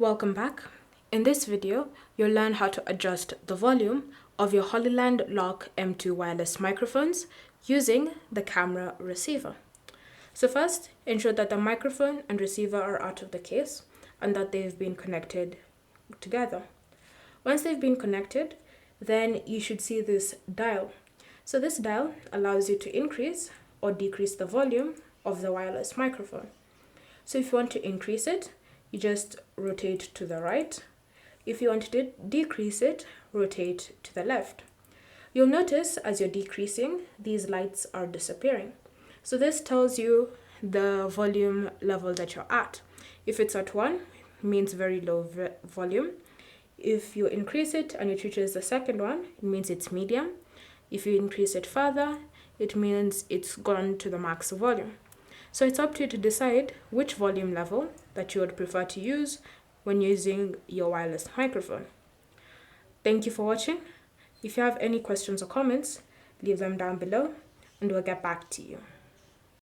Welcome back. In this video, you'll learn how to adjust the volume of your Hollyland Lark M2 wireless microphones using the camera receiver. So first, ensure that the microphone and receiver are out of the case and that they've been connected together. Once they've been connected, then you should see this dial. So this dial allows you to increase or decrease the volume of the wireless microphone. So if you want to increase it, you just rotate to the right. If you want to decrease it, rotate to the left. You'll notice as you're decreasing, these lights are disappearing. So this tells you the volume level that you're at. If it's at 1, it means very low volume. If you increase it and it reaches the second one, it means it's medium. If you increase it further, it means it's gone to the max volume. So it's up to you to decide which volume level that you would prefer to use when using your wireless microphone. Thank you for watching. If you have any questions or comments, leave them down below and we'll get back to you.